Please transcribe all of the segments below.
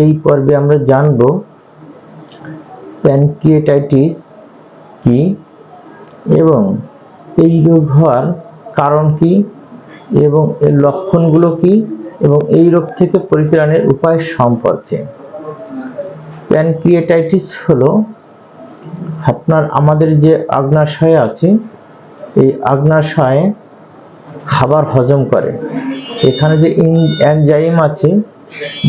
এই পর্বে আমরা জানব প্যানক্রিয়াটাইটিস কি এবং এই রোগ হওয়ার কারণ কি এবং এর লক্ষণগুলো কি এবং এই রোগ থেকে পরিত্রাণের উপায় সম্পর্কে। প্যানক্রিয়াটাইটিস হলো আমাদের যে অগ্ন্যাশয় আছে, এই অগ্ন্যাশয়ে খাবার হজম করে। এখানে যে এনজাইম আছে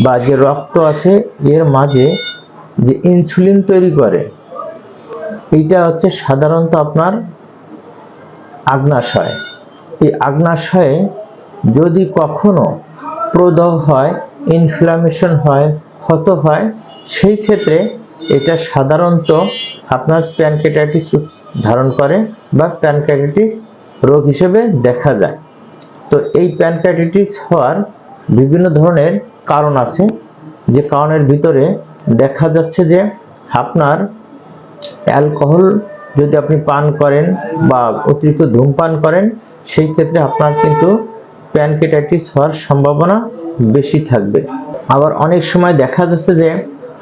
বা যে রক্ত আছে, এর মাঝে যে ইনসুলিন তৈরি করে, এইটা হচ্ছে সাধারণত আপনার অগ্ন্যাশয়। এই অগ্ন্যাশয়ে যদি কখনো প্রদাহ হয়, ইনফ্লামেশন হয়, ক্ষত হয়, সেই ক্ষেত্রে এটা সাধারণত আপনার প্যানক্রিয়াটাইটিস ধারণ করে বা প্যানক্রিয়াটাইটিস রোগ হিসেবে দেখা যায়। তো এই প্যানক্রিয়াটাইটিস হওয়ার বিভিন্ন ধরনের কারণ আছে, যে কারণের ভিতরে দেখা যাচ্ছে যে আপনার অ্যালকোহল যদি আপনি পান করেন বা অতিরিক্ত ধূমপান করেন, সেই ক্ষেত্রে আপনার কিন্তু প্যানক্রিয়াটাইটিস হওয়ার সম্ভাবনা বেশি থাকবে। আবার অনেক সময় দেখা যাচ্ছে যে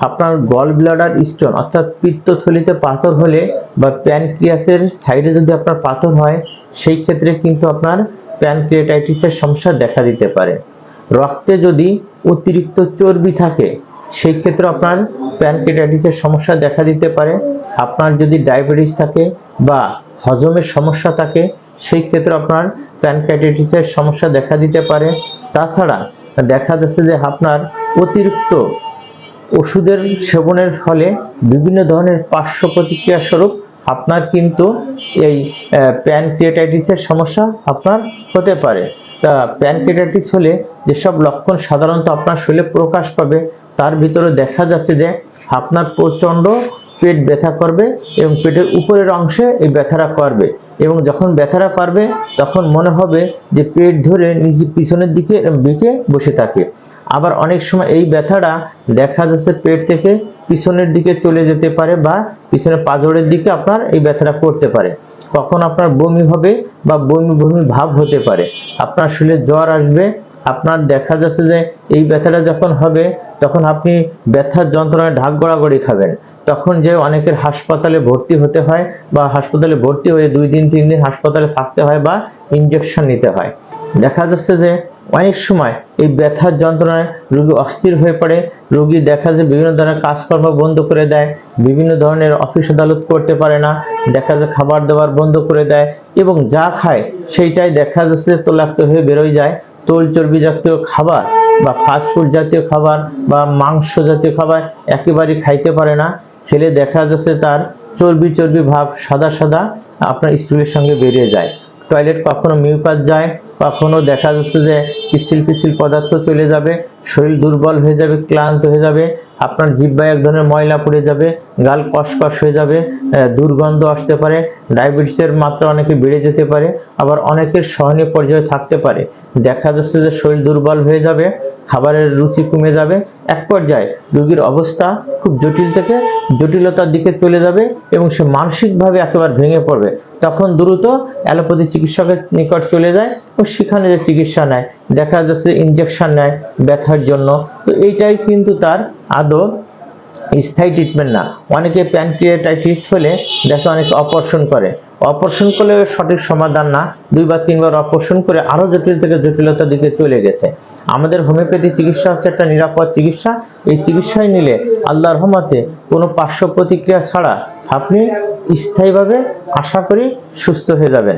আপনার গল ব্লাডার স্টোন অর্থাৎ পিত্তথলিতে পাথর হলে বা প্যানক্রিয়াসের সাইডে যদি আপনার পাথর হয়, সেই ক্ষেত্রে কিন্তু আপনার প্যানক্রিয়াটাইটিসের সমস্যা দেখা দিতে পারে। রক্তে যদি অতিরিক্ত চর্বি থাকে, সেই ক্ষেত্রে আপনার প্যানক্রিয়াটাইটিসের সমস্যা দেখা দিতে পারে। আপনার যদি ডায়াবেটিস থাকে বা হজমের সমস্যা থাকে, সেই ক্ষেত্রে আপনার প্যানক্রিয়াটাইটিসের সমস্যা দেখা দিতে পারে। তাছাড়া দেখা যাচ্ছে যে আপনার অতিরিক্ত ওষুধের সেবনের ফলে বিভিন্ন ধরনের পার্শ্ব প্রতিক্রিয়া স্বরূপ আপনার কিন্তু এই প্যানক্রিয়াটাইটিসের সমস্যা আপনার হতে পারে। তা প্যানক্রিয়াটাইটিস হলে যেসব লক্ষণ সাধারণত আপনার শরীরে প্রকাশ পাবে, তার ভিতরে দেখা যাচ্ছে যে আপনার প্রচণ্ড পেট ব্যথা করবে এবং পেটের উপরের অংশে এই ব্যথাটা করবে, এবং যখন ব্যথাটা করবে তখন মনে হবে যে পেট ধরে নিজে পিছনের দিকে বেঁকে বসে থাকে। আবার অনেক সময় এই ব্যথাটা দেখা যাচ্ছে পেট থেকে পিছনের দিকে চলে যেতে পারে বা পিছনের পাঁজরের দিকে আপনার এই ব্যথাটা করতে পারে। কখন আপনার বমি হবে বা বমি বমি ভাব হতে পারে, আপনার শরীরে জ্বর আসবে। আপনার দেখা যাচ্ছে যে এই ব্যথাটা যখন হবে, তখন আপনি ব্যথার যন্ত্রণায় ঢাক গড়াগড়ি খাবেন। তখন যে অনেকের হাসপাতালে ভর্তি হতে হয় বা হাসপাতালে ভর্তি হয়ে 2 দিন 3 দিন হাসপাতালে থাকতে হয় বা ইনজেকশন নিতে হয়। দেখা যাচ্ছে যে অনেক সময় এই ব্যথার যন্ত্রণায় রোগী অস্থির হয়ে পড়ে। রোগী দেখা যায় বিভিন্ন ধরনের কাজকর্ম বন্ধ করে দেয়, বিভিন্ন ধরনের অফিস আদালত করতে পারে না, দেখা যায় খাবার দাবার বন্ধ করে দেয় এবং যা খায় সেইটাই দেখা যাচ্ছে তৈলাক্ত হয়ে বেরোয় যায়। তৈল চর্বি জাতীয় খাবার বা ফাস্টফুড জাতীয় খাবার বা মাংস জাতীয় খাবার একেবারেই খাইতে পারে না। খেলে দেখা যাচ্ছে তার চর্বি চর্বি ভাব সাদা সাদা আপনার স্টুলের সঙ্গে বেরিয়ে যায়। টয়লেট কখনো মিউকাস যায়, কখনো দেখা যাচ্ছে যে পিচ্ছিল পিচ্ছিল পদার্থ চলে যাবে, শরীর দুর্বল হয়ে যাবে, ক্লান্ত হয়ে যাবে, আপনার জিহ্বায় এক ধরনের ময়লা পড়ে যাবে, গাল কষকষ হয়ে যাবে, দুর্গন্ধ আসতে পারে, ডায়াবেটিসের মাত্রা অনেকে বেড়ে যেতে পারে, আবার অনেকের সহনীয় পর্যায়ে থাকতে পারে। দেখা যাচ্ছে যে শরীর দুর্বল হয়ে যাবে, খাবারের রুচি কমে যাবে, এক পর্যায়ে রোগীর অবস্থা খুব জটিল থেকে জটিলতার দিকে চলে যাবে এবং সে মানসিকভাবে একেবারে ভেঙে পড়বে। তখন দ্রুত অ্যালোপ্যাথি চিকিৎসকের নিকট চলে যায় ও সেখানে যে চিকিৎসা নেয়, দেখা যাচ্ছে ইনজেকশন নেয় ব্যথার জন্য। তো এইটাই কিন্তু তার আদৌ স্থায়ী ট্রিটমেন্ট না। অনেকে প্যানক্রিয়াটাইটিস হলে দেখা অনেকে অপারেশন করে, অপারেশন করলে সঠিক সমাধান না, 2 বা 3 বার অপারেশন করে আরো জটিল থেকে জটিলতার দিকে চলে গেছে। আমাদের হোমিওপ্যাথি চিকিৎসা হচ্ছে একটা নিরাপদ চিকিৎসা। এই চিকিৎসায় নিলে আল্লাহর রহমতে কোনো পার্শ্ব প্রতিক্রিয়া ছাড়া আপনি স্থায়ীভাবে আশা করি সুস্থ হয়ে যাবেন।